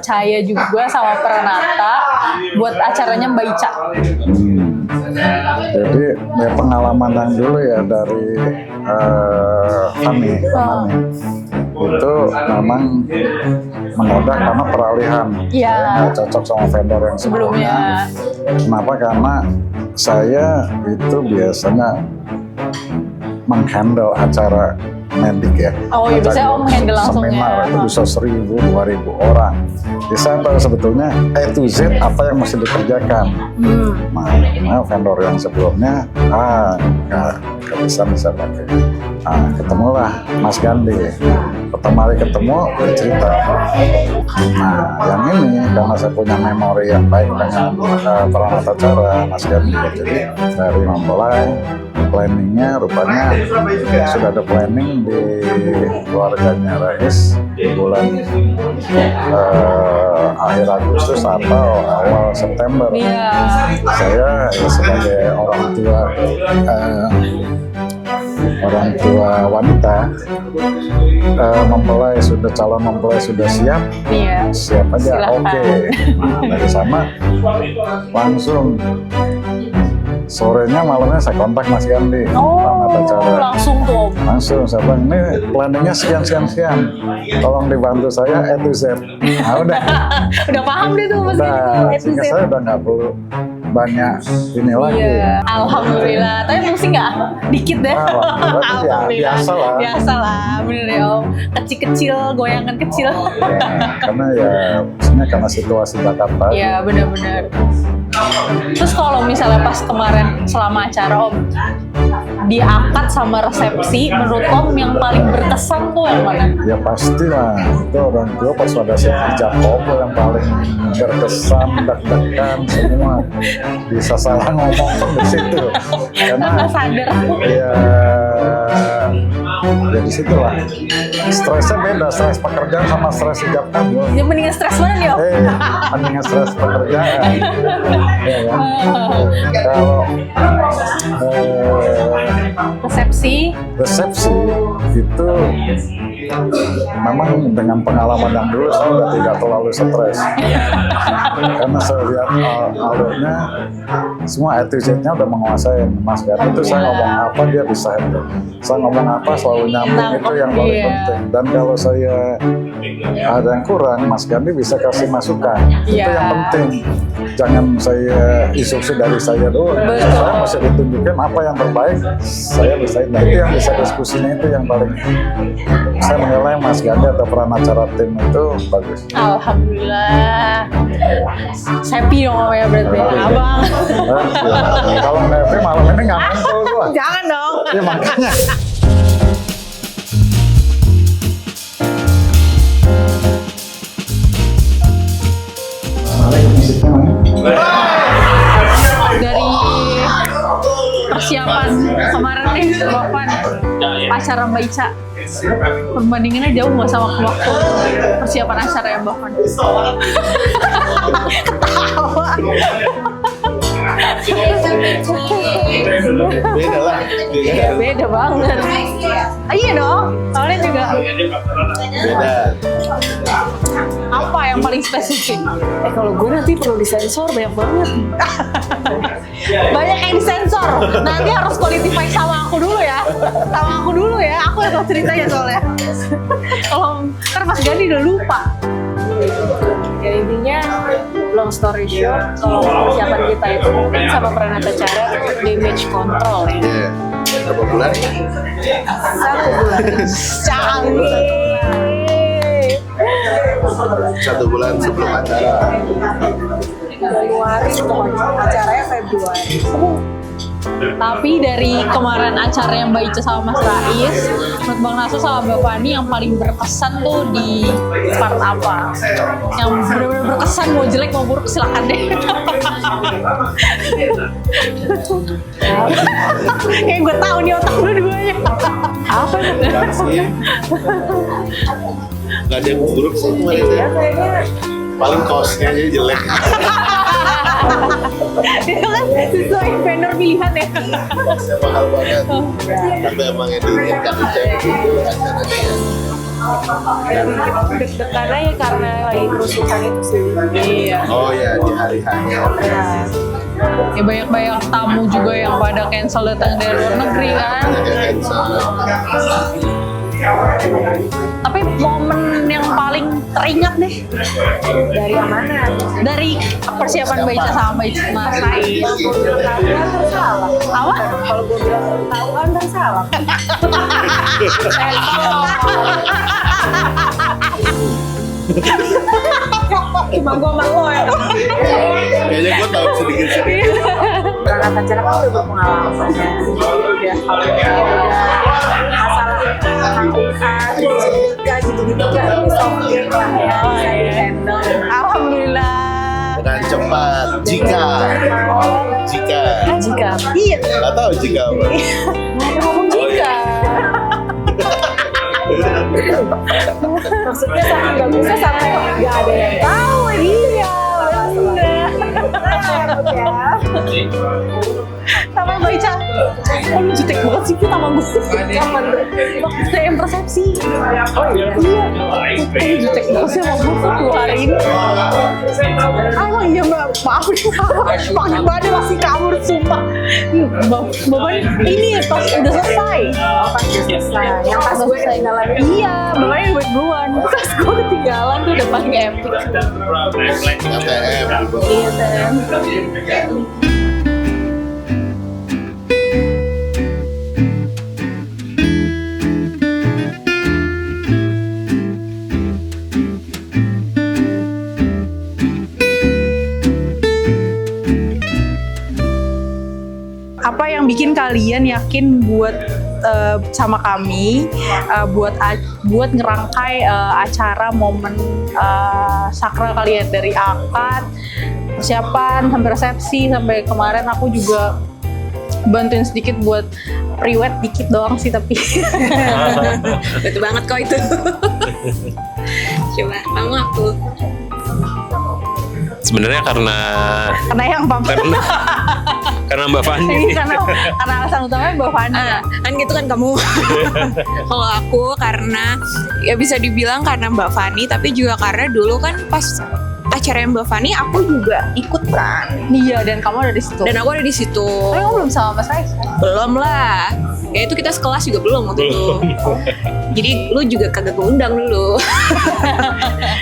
percaya juga sama Pranata buat acaranya Mbak Ica. Jadi ya pengalaman yang dulu ya dari Fani itu memang mendadak karena peralihan. Iya. Saya nggak cocok sama vendor yang sebelumnya. Kenapa? Karena saya itu biasanya menghandle acara medik ya. Oh iya, biasanya Om handle langsung ya. Seminar itu bisa 1.000, 2.000 orang. Jadi saya tahu sebetulnya A to Z apa yang mesti dikerjakan. Nah, vendor yang sebelumnya nggak bisa pakai. Nah, ketemulah Mas Gandhi. Pertama kali ketemu, dia cerita. Nah, yang ini karena saya punya memori yang baik dengan Pranata Acara Mas Gandhi. Jadi dari memulai planningnya, rupanya sudah ada planning di keluarganya Rais di bulan akhir Agustus atau awal September. Saya sebagai orang tua wanita calon mempelai sudah siap, siap aja. Oke. Nah, dari sana langsung sorenya malamnya saya kontak Mas Gandhi. Langsung tuh. Langsung saya bilang, ini planningnya sekian, tolong dibantu saya A to Z. Nah, udah paham deh tuh Mas Gandhi. Sehingga saya udah nggak perlu banyak ini lagi. Alhamdulillah. Tapi musik nggak? Dikit deh. Alhamdulillah. Biasalah, bener ya Om. Kecil-kecil, goyangan kecil. Karena ya, maksudnya karena situasi Jakarta. Iya, benar-benar. Terus kalau misalnya pas kemarin selama acara Om, di akad sama resepsi, menurut Om yang paling berkesan tuh yang mana? Ya pastilah, itu orang tua pas ada hijab kabul yang paling berkesan, deg-degan semua. Bisa salah ngomong di situ. Karena nggak sadar. Ya di situ lah. Stresnya beda, stres pekerjaan sama stres hijab kabul. Ya mendingan stres mana nih Om? Mendingan stres pekerjaan. Ya kan? Kalau resepsi itu memang dengan pengalaman yang dulu saya udah tidak terlalu stres. Karena saya lihat alurnya semua attitude-nya udah menguasai Mas Gandhi. Itu saya ngomong apa dia bisa handle. Saya ngomong apa selalu nyambung, itu yang paling penting. Dan kalau saya ada yang kurang, Mas Gandhi bisa kasih masukan. Itu yang penting. Jangan saya instruksi dari saya doang. Saya mesti ditunjukkan apa yang terbaik. Saya bisa itu yang bisa diskusinya, itu yang paling saya menilai Mas Gandhi atau Pranata tim itu bagus. Alhamdulillah. Happy dong Om ya berarti. Abang. Kalau happy malam ini nggak muncul gua. Jangan dong. Ya makanya. Dari persiapan kemarin nih, Bapak acara Mbak Ica, perbandingannya jauh nggak sama waktu persiapan acara yang Bapak? Ketawa. Beda lah. Beda banget. Iya dong, soalnya juga Beda. apa yang paling spesifik? Kalau gue nanti perlu disensor banyak banget. Banyak yang disensor. Nanti harus qualify sama aku dulu ya. Aku yang tahu ceritanya soalnya. Kalau ntar Mas Gandhi udah lupa. Ya intinya long story short, kalau persiapan kita itu mungkin sama Pranata Acara damage control ya. Iya. Berapa bulan? 1 bulan. Canggih. 1 bulan sebelum acara. Januari pokoknya, acaranya Februari. Tapi dari kemarin acaranya Mbak Ica sama Mas Rais, menurut Bang Naso sama Mbak Fani yang paling berkesan tuh di part apa? Yang benar-benar berkesan, mau jelek mau buruk silakan deh. Kayak gue tahu nih otak dua-duanya. Apa ya? Enggak sih. Enggak ada yang buruk sih kemarin. Iya kayaknya. Paling kosnya aja jelek. Itu kan sesuai vendor pilihan ya. Kosnya mahal banget. Tapi emang yang diinginkan itu acaranya. Deg-degan aja karena lagi kerusuhan itu sih. Iya. Oh ya, di hari hanya. Ya banyak tamu juga yang pada cancel datang dari luar negeri kan. Banyak yang cancel. Tapi momen yang paling teringat deh Dari yang mana? dari persiapan Baica sama Mas Rai. Salah. Apa? Kalau gue bilang tahu Anda salah. Cuma gue sama lo ya. Kayaknya gue tahu sedikit-sedikit. Berangkat acara kan udah berpengalaman ya. Masalah nikah gitu-gitu kan bisa oke lah ya. Bisa di-handle. Alhamdulillah. Dengan cepat. Jika. Jika. Iya. Nggak tahu jika apa. Ngomong jika. Maksudnya sampai nggak bisa sampai nggak ada yang tahu. Iya, benar. Sama Baica. Oh lu jutek banget sih Put sama gue. Kapan tuh? Waktu yang persepsi. Oh iya. Iya. Lu jutek banget sih sama gue Put 2 hari ini. Ah iya mbak, maaf nih makin badan masih kabur sumpah. Bapak ini pas udah selesai. Oh pas udah selesai. Yang pas gue ketinggalan. Iya, bapaknya udah duluan. Pas gue ketinggalan tuh udah paling epic. ATM gitu. Iya Tem. Apa yang bikin kalian yakin buat sama kami buat ngerangkai acara momen sakral kalian dari akad, persiapan sampai resepsi sampai kemarin aku juga bantuin sedikit buat priwet dikit doang sih tapi Betul banget kok itu. Coba kamu aku. Sebenarnya karena yang pamit karena Mbak Fani. ini karena alasan utamanya Mbak Fani ya. Kan gitu kan kamu. Kalau aku karena ya bisa dibilang karena Mbak Fani, tapi juga karena dulu kan pas acara Mbak Fani aku juga ikut kan. Iya dan kamu ada di situ. Dan aku ada di situ. Tapi kamu belum sama Mas Rais kan? Belum lah. Ya itu kita sekelas juga belum waktu itu. Jadi lu juga kagak keundang dulu.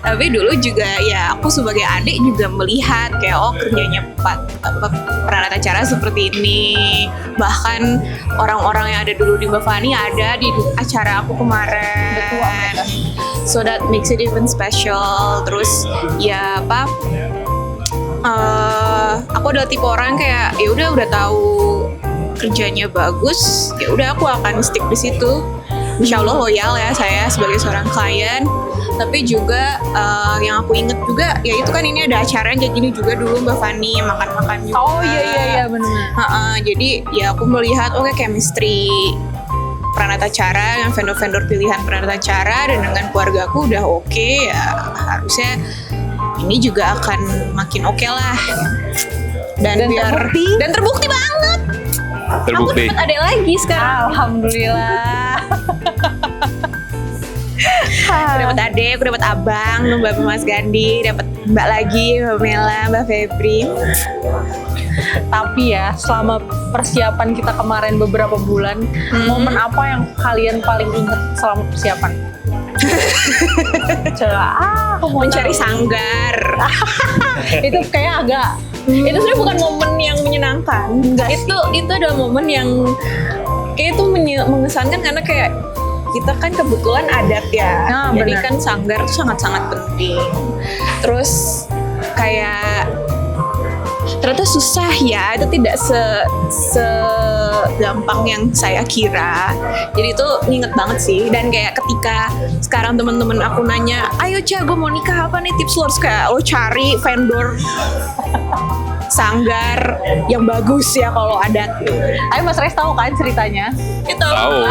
Tapi dulu juga ya aku sebagai adik juga melihat kayak oh kerjanya peralatan acara seperti ini. Bahkan orang-orang yang ada dulu di Mbak Fani ada di acara aku kemarin. Betul mereka. So that makes it even special. Terus ya apa? Aku adalah tipe orang kayak ya udah tahu kerjanya bagus, ya udah aku akan stick di situ. Insya Allah loyal ya saya sebagai seorang klien. Tapi juga yang aku inget juga, ya itu kan ini ada acara kayak gini juga dulu Mbak Fani makan-makan juga. Oh iya benar. Jadi ya aku melihat oke chemistry perangkat acara dengan vendor-vendor pilihan perangkat acara dan dengan keluarga aku udah oke, ya harusnya ini juga akan makin oke lah. Dan terbukti banget. Terbukti. Aku dapat adek lagi sekarang. Alhamdulillah. Aku dapat adek, aku dapat abang, Mbak Mas Gandhi, dapat Mbak lagi, Mbak Mela, Mbak Febri. Tapi ya selama persiapan kita kemarin beberapa bulan, momen apa yang kalian paling ingat selama persiapan? Coba, aku mau Mencari tahu. sanggar. Itu kayak agak Itu sebenarnya bukan momen yang menyenangkan. Itu adalah momen yang kayak itu mengesankan karena kayak kita kan kebetulan adat ya. Nah, jadi benar. kan sanggar itu sangat-sangat penting. Terus kayak ternyata susah ya, itu tidak segampang yang saya kira. Jadi itu nginget banget sih. Dan kayak ketika sekarang teman-teman aku nanya, ayo Ca, gue mau nikah apa nih tips lo? Terus kayak lo cari vendor sanggar yang bagus ya kalau adat. Ayo Mas Rais tahu kan ceritanya? Itu Tahu.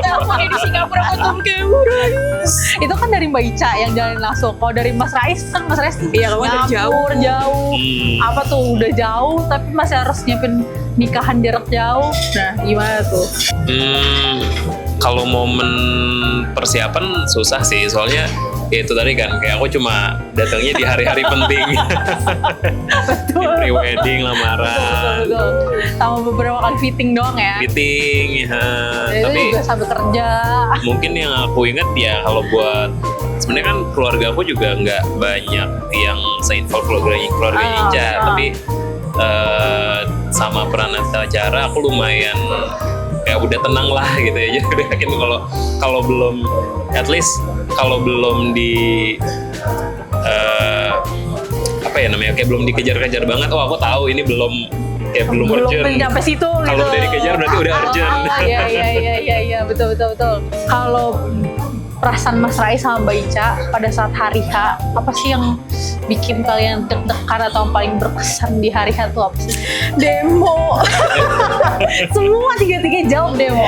aku di Singapura potong kemuran. Itu kan dari Mbak Ica yang jalan langsung. Kalau dari Mas Rais kan Mas Rais Iya, kamu dari Singapura jauh. Apa tuh udah jauh tapi masih harus nyiapin nikahan jarak jauh. Nah, gimana tuh? kalau momen persiapan susah sih, soalnya ya itu tadi kan, kayak aku cuma datangnya di hari-hari penting. Di pre-wedding, lamaran, Betul. Sama beberapa kali fitting doang ya. meeting, ya. Itu Tapi juga sambil kerja. mungkin yang aku ingat ya kalau buat sebenarnya kan keluarga aku juga nggak banyak yang se-involve keluarga Ica, tapi sama peranata acara aku lumayan kayak udah tenang lah gitu ya. Jadi udah yakin kalau belum, at least kalau belum di apa ya namanya, kayak belum dikejar-kejar banget. Oh aku tahu ini belum urgent. Belum sampai situ gitu. Kalau udah dikejar berarti udah urgent. Iya, betul. Kalau perasaan Mas Rais sama Mbak Ica pada saat hari H, apa sih yang bikin kalian deg-degan atau yang paling berkesan di hari H itu apa sih? Demo. Semua tiga-tiga jawab demo.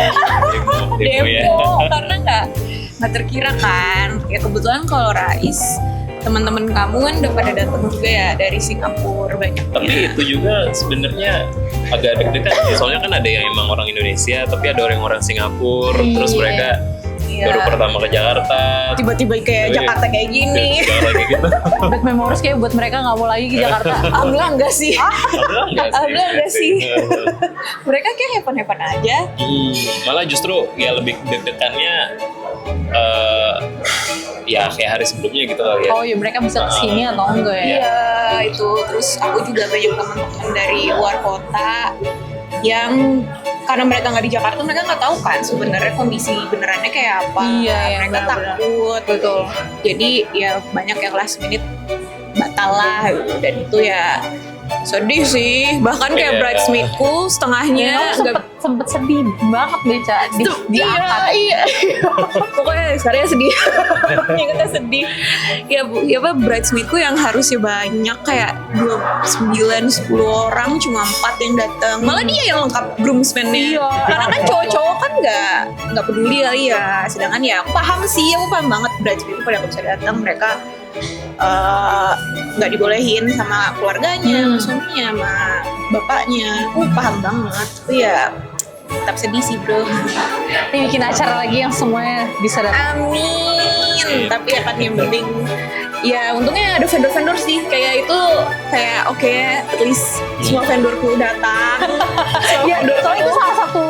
Demo ya. Karena nggak terkira kan. Ya kebetulan kalau Rais, teman-teman kamu kan udah pada datang juga ya dari Singapura banyak. Tapi itu juga sebenarnya agak deg-degan sih. Soalnya kan ada yang emang orang Indonesia, tapi ada orang Singapura. Terus mereka baru pertama ke Jakarta. Tiba-tiba kayak Jakarta kayak gini. Jakarta kayak gitu. Bad memories kayak buat mereka nggak mau lagi ke Jakarta. Alhamdulillah enggak sih. Alhamdulillah enggak sih. Mereka kayak hepan-hepan aja. Malah justru ya lebih deg-degannya ya kayak hari sebelumnya gitu kali ya. Oh iya, mereka bisa kesini atau enggak ya? Iya, itu. Terus aku juga banyak teman-teman dari luar kota yang karena mereka nggak di Jakarta, mereka nggak tahu kan sebenarnya kondisi benerannya kayak apa. Iya, mereka benar-benar. takut, betul. Jadi ya banyak yang last minute batal lah gitu. Dan itu ya sedih sih. Bahkan kayak Iya. bridesmaidku setengahnya Kamu sempet sedih banget deh, Ca, diangkat. Iya. Pokoknya sekarang sedih. Ingatnya sedih. Ya bu, ya apa bridesmaidku yang harusnya banyak kayak 29-10 orang, cuma 4 yang datang. Malah dia yang lengkap groomsmen-nya. Iya. Karena kan cowok-cowok kan nggak peduli kali ya. Sedangkan ya aku paham banget bridesmaidku pada nggak bisa datang. Mereka nggak dibolehin sama keluarganya, sama suaminya, sama bapaknya. Aku paham banget. Tapi ya tetap sedih sih bro. Ini bikin acara lagi yang semuanya bisa datang. Amin. Tapi ya kan yang penting ya untungnya ada vendor-vendor sih. Kayak itu kayak oke, at least semua vendorku datang. Ya, soalnya itu salah satu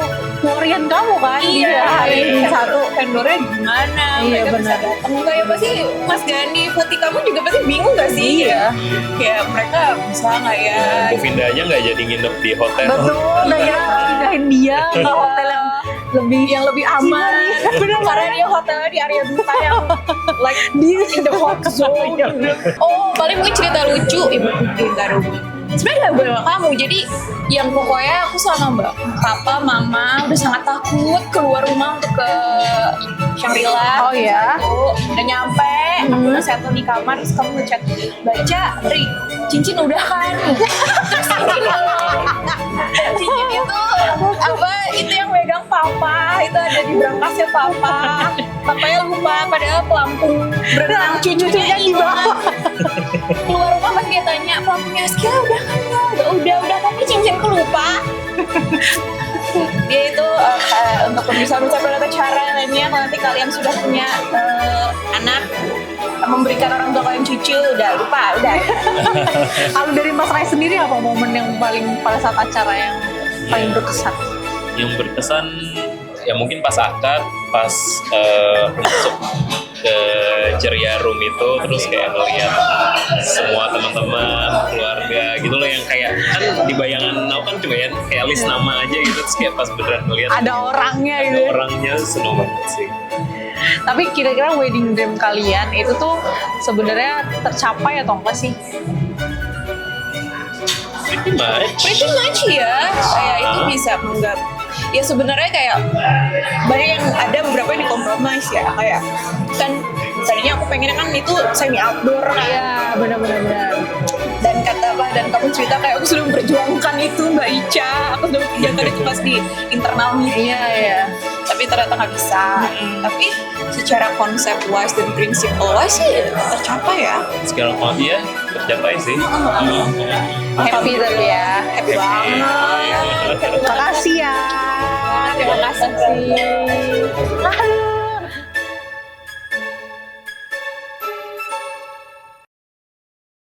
worryan kamu kan di hari ini satu. vendornya gimana? Iya, Mereka bisa benar. datang enggak ya, pasti Mas Gani, Putih kamu juga pasti bingung gak sih? Iya. Kayak mereka bisa nggak ya? Bu Vinda aja nggak jadi nginep di hotel. Betul, udah kira harus pindahin dia ke hotel yang lebih aman. Bener, karena dia hotelnya di area duta yang like in the hot zone. Oh, paling mungkin cerita lucu ibu nggak ada hubungan. Sebenarnya gak boleh sama kamu, jadi yang pokoknya aku sama papa, mama udah sangat takut keluar rumah untuk ke Shangri-La. Oh ya. Udah nyampe, aku udah settle di kamar, terus kamu ngechat, baca, Ri, cincin udah kan? Terus cincin itu apa? Itu yang megang papa, itu ada di berangkasnya papa. Papanya lupa, padahal pelampung berenang cucunya di bawah. Keluar rumah pas dia tanya, pelampungnya Askila udah kan? Udah, tapi cincinku lupa. Dia itu untuk pemirsa-pemirsa pada cara lainnya, kalau nanti kalian sudah punya anak, memberikan orang tua kalian cucu, udah lupa, udah. Kalau dari Mas Rai sendiri apa momen yang paling pada saat acara yang paling berkesan? Yang berkesan ya mungkin pas akad, pas masuk ke ceria room itu, terus kayak ngeliat semua teman-teman, keluarga gitu loh, yang kayak kan di bayangan aku kan cuma ya kayak list nama aja gitu, terus kayak pas beneran ngeliat Ada orangnya ada gitu. orangnya, seneng banget sih. Tapi kira-kira wedding dream kalian itu tuh sebenarnya tercapai atau enggak sih? Pretty much. Ya, kayak itu bisa menggap. Ya sebenarnya kayak banyak yang ada beberapa yang dikompromis ya, kayak kan tadinya aku pengennya kan itu semi outdoor kan. Iya, benar-benar. Dan kata apa, dan kamu cerita kayak aku sudah memperjuangkan itu Mbak Ica, aku sudah memperjuangkan itu pas di internal meeting. Iya. Tapi ternyata nggak bisa. Tapi secara konsep wise dan prinsipal wise sih tercapai ya. Sekarang ya tercapai sih. Happy tapi ya. Happy banget. Makasih ya. Terima kasih.